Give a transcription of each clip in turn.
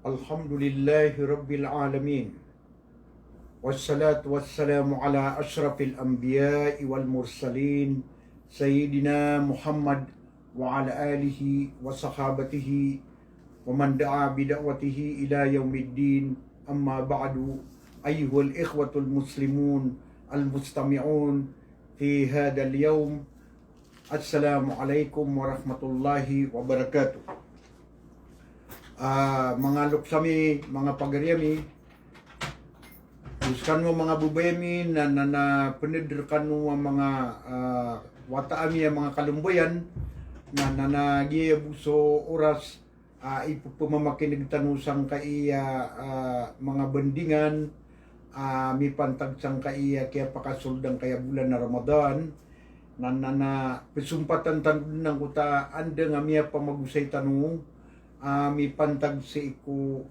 Alhamdulillahi Rabbil Alamin. Wassalatu wassalamu ala ashrafil anbiya'i wal mursalin Sayyidina Muhammad wa ala alihi wa sahabatihi wa man da'a bida'watihi ila yaumiddin. Amma ba'du. Ayyuhal ikhwatul muslimun al-mustami'un fi hadal yawm. Assalamu alaikum warahmatullahi wabarakatuh. Mga luksami, mga pagariyami, uskan mo mga bubayami na penederkan mo mga wataami mga kalumbayan na nagiyabuso oras ipupumamakinig tanusang kaiya mga bendingan mi pantag sang kaiya kaya pakasuldang kaya bulan na Ramadan na pesumpatan tanun ng kuta anda nga miya pamagusay tanong mi pantag sa iku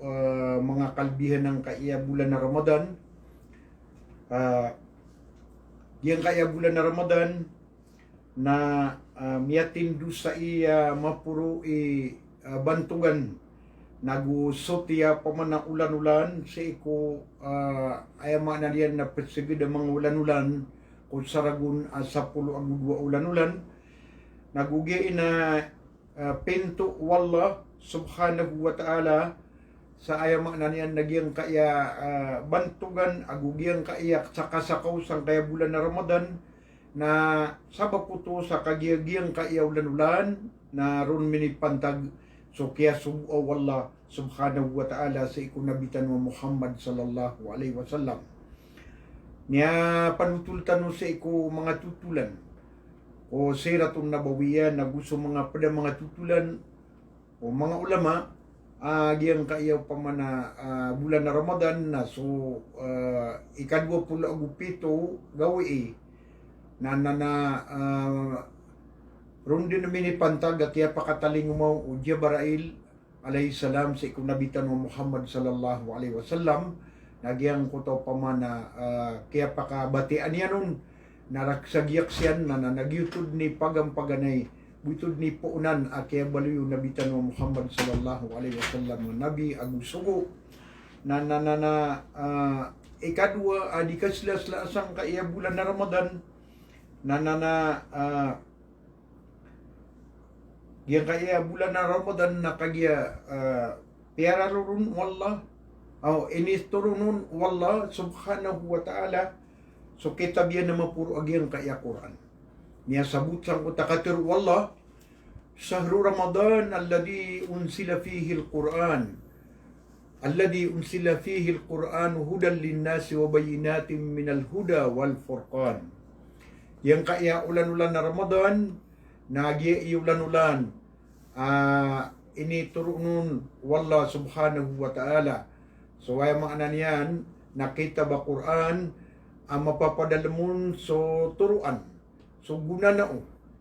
mga kalbihan ng kaya bulan na Ramadan. Yang kaya bulan na Ramadan na miyatindu sa iya mapuro bantugan nagusot iya pamana ulan-ulan sa iku ayama na diyan na persegid mga ulan-ulan kung saragun 10 ang 2 ulan-ulan nagugi na pinto wallah subhanahu wa ta'ala sa ayama na niyan nagyang kaya bantugan agugyang kaya sakasakaw sang kaya bulan na Ramadan na sabaputo sa kagiyagyang kaya ulan-ulan na ron minipantag so kaya subu'aw wallah subhanahu wa ta'ala sa ikunabitan mo Muhammad sallallahu alaihi wasallam niya panutultan sa iku mga tutulan o siratun nabawiyan na gusto mga pada mga tutulan o mga ulama giyang kaayaw pa man na bulan na Ramadan na so ikadwa pula agupito gawi na ron din namin ipantag at kaya pakataling mo o Jibrail alayhi salam sa ikunabitan mo Muhammad sallallahu alaihi wasallam nagyang kuto pa man na kaya pakabatian yan nun naraksagyak siyan na nagyutod ni pagampaganay butod ni puunan kaya baliw nabitan mo Muhammad sallallahu alaihi wasallam nabi agusugo na ikadwa di kaslas-lasang kaya bulan na Ramadan yang kaya bulan na Ramadan na kagya piara rurun wallah inis turunun wallah subhanahu wa ta'ala so kita biya na mapuro agyang kaya Quran niya sabut sang utakatir wallah syahru Ramadan alladhi unsila fihi al-Quran hudan linnasi wa bayinatin minal huda wal furqan. Yang kaya ulan-ulan na Ramadan nagi ulan-ulan ini turunun wallah subhanahu wa ta'ala so ay makna niyan nakita ba Quran ang mapapadalamun so turuan so guna na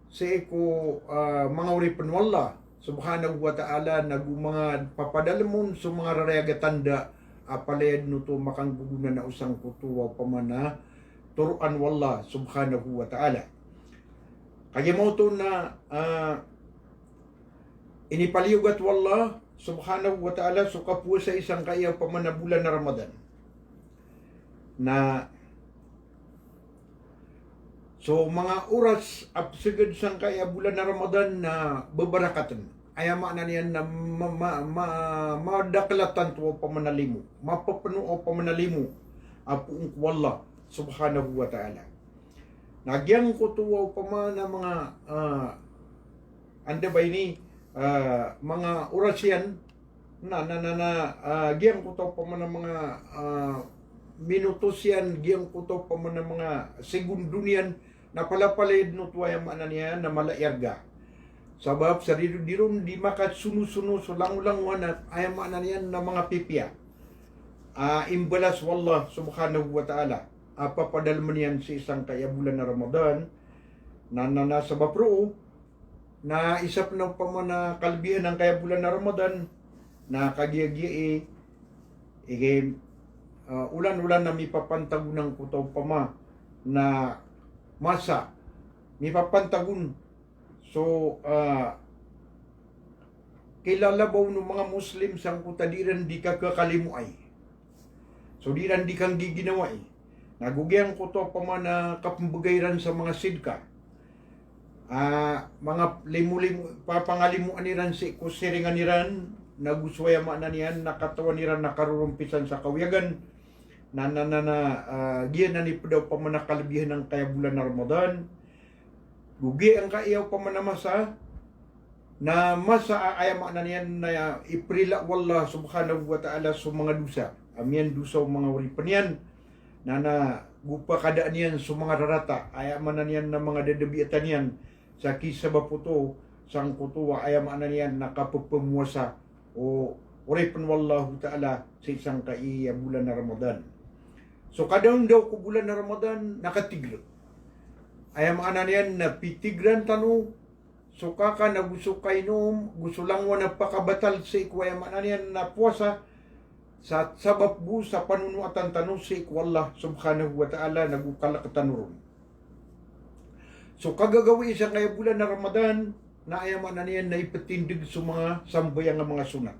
sa iko mga uripan wallah subhanahu wa ta'ala mga papadalamon so mga rarayagatanda palayad no to makang guguna na usang kutuwa pamana turuan wallah subhanahu wa ta'ala kaya mo to na inipaliyugat wallah subhanahu wa ta'ala so kapuwa sa isang kaya pamana bulan na Ramadan na so mga oras apsigad sang kaya bulan na Ramadan na babarakatan ayama na niyan na madaklatan to pamanalimu mapapano o pamanalimu apuong wallah subhanahu wa ta'ala nagyang ko tuwa pamana mga anda ba ini mga oras yan giyang ko to pamana mga minutos yan giyang ko to pamana mga segundo niyan na palapalid no tuwa yung mana niya na malayarga. Sabab sa diron di makasuno-suno so lang-lang wanat ay mana niya na mga pipya. Imbalas wallah subhanahu wa ta'ala. Papadalman yan sa isang kaya bulan na Ramadan na nasa bapro na isap na pa na kalbihan ng kaya bulan na Ramadan na kagiya-giya ulan-ulan na may papantagunang kutaw pa na masa may papantagun so kilalabaw ng mga Muslim sang kuta diran di ka kakalimuay. So diran di kang giginaway. Nagugyang ko to pa man na kapambagayran sa mga sidka. Mga limu-limu, papangalimuan niran si kusiringan niran, naguswaya maanan niyan, nakatawan niran nakarurumpisan sa kawiyagan, giyan na ni daw pa man nakalabihan ng kaya bulan na Ramadan. Gugi ang kaiyaw pa man na masa ayama na niyan na iprila wallah subhanahu wa ta'ala sa mga dusa. Amiyan dusa mga waripan yan na gupa kadaan yan sa mga rarata. Ayama na niyan na mga dadabiatan yan sa kisa baputo sang kutuwa ayama na niyan nakapagpamuasa o waripan wallahu ta'ala sa isang kaiya bulan na Ramadan. So kadang daw ko bulan na Ramadan nakatiglo. Ayama na niyan na pitigran tanu. So kaka na gusto kainom, gusto lang na pakabatal sa ikwaya mananian na puasa sa sabab bu sa panunuatan tanong sa ikwallah subhanahu wa ta'ala nagukalaktanoron. So kagagawi sa kaya bulan na Ramadan na ayaman na niyan na ipatindig sa mga sambayang mga sunat.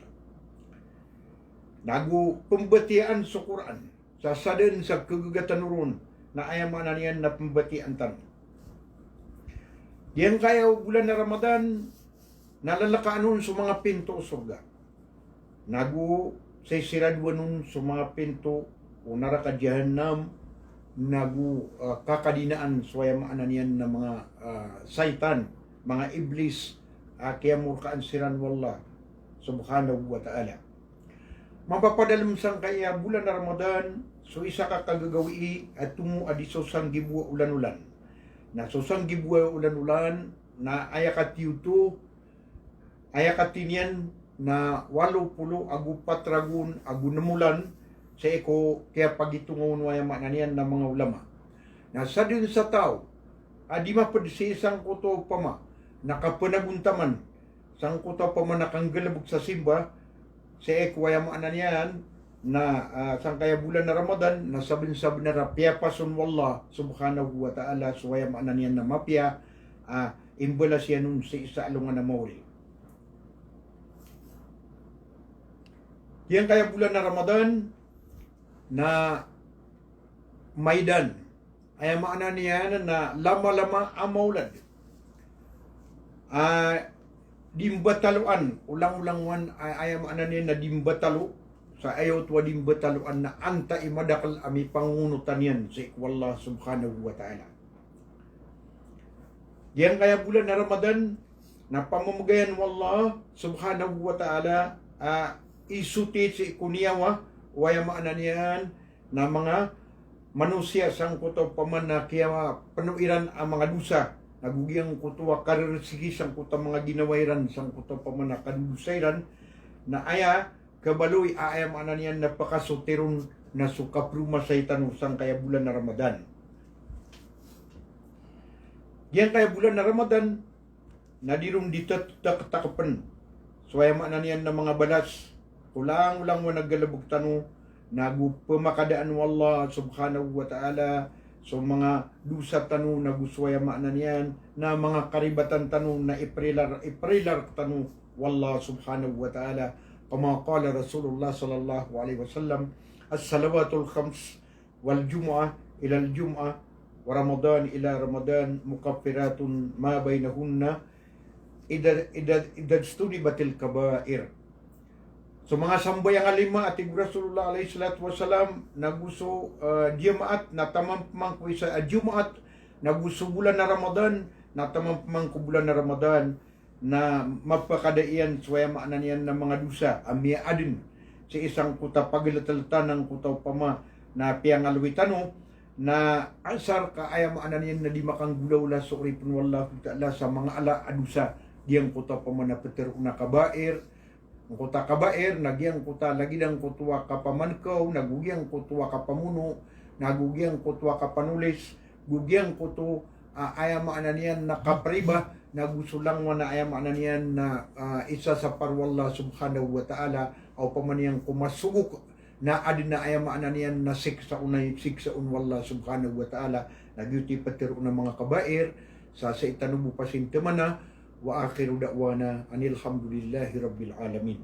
Pembatian sa Quran sa saden sa kagagatanuron na ayaman na niyan na pembatian tanong. Yan kaya bulan na Ramadan, nalalakaanon sa mga pinto o surga. Sa siradwa nun sa mga pinto o naraka jahannam, kakadinaan swaya maanan yan ng mga saitan, mga iblis, kaya murkaan siran wallah, subhanahu wa ta'ala. Mapapadalam sang kaya bulan na Ramadan, so isa ka kagagawi at tumu adiso sang gibwa ulan-ulan. Na susang gibuhay ulan-ulan na ayakatiyuto, ayakatinian na 80 agu patragun agu nemulan sa eko kaya pagitungon waya mananian na mga ulama. Na sa din sa tao, adi mapad sa isang kuto pama, nakapanabuntaman, sang kuto pama nakanggalabog sa simba, sa eko waya mananian, na sang kaya bulan na Ramadan na sabin-sabin na rapya pasun wallah subhanahu wa ta'ala suwaya maanan yan na mapya imbalas yan nun sa isa alungan na mauli. Yan kaya bulan na Ramadan na maidan ay maanan yan na lama-lama amaulad dimbataluan ulang-ulangwan ay maanan yan na dimbatalo sa ayaw tuwadim bataluan na anta imadakal ami pangunutan yan sa ikwallah subhanahu wa ta'ala. Yan kaya bulan na Ramadan na pamamagayan wallah subhanahu wa ta'ala isuti sa ikuniyawa waya maanan yan na mga manusia sang kuto paman na kaya panuiran ang mga dusa nagugyang kutuwa karirisigi sang kuto mga ginawairan sang kuto paman na kadusairan na aya kabaloy ayam anan yan napakasoteron na sukapruma sa itanusang kaya bulan na Ramadan. Yan kaya bulan na Ramadan na dirum dito takapan. So ayam anan yan na mga balas. Ulang-ulang mo naggalabog tanu nagupamakadaan wallah subhanahu wa ta'ala so mga dusa tanu naguswaya maanan yan na mga karibatan tanu na iprilar tanu wallah subhanahu wa ta'ala. Kama qala Rasulullah sallallahu alaihi wasallam as-salawatul khams wal jum'ah ila al-jum'ah wa Ramadan ila Ramadan mukaffiratun ma bainahunna idad stunibatil kabair. So mga sambayang alima at Rasulullah alaihi salatu wasallam naguso Jumaat na tamang pamangko sa Jumaat naguso bulan na Ramadan na tamang pamangko bulan na Ramadan na mapakadaian suwaya maanan yan ng mga dusa amia adin sa isang kuta paglatalatan ng kutaw pama na piangalwitano na asar ka aya maanan yan na di makanggulaw la sa uripun wallahu ta'ala sa mga ala adusa diyang kuta pama na peter na kabair kuta kabair nagyang kuta lagi lang kutuwa kapamankaw nagugyang kutuwa kapamuno nagugyang kutuwa kapanulis gugyang kutu aya maanan yan na kapriba nagusulang mo na ayam anan yan na isa sa parwallah subhanahu wa ta'ala o pamaniyang kumasugok na adin na ayam anan yan na siksa wallah subhanahu wa ta'ala nagyuti patiro ng mga kabair sa itanubo pasintemana Wa akhiru da'wana anil hamdulillahi rabbil alamin.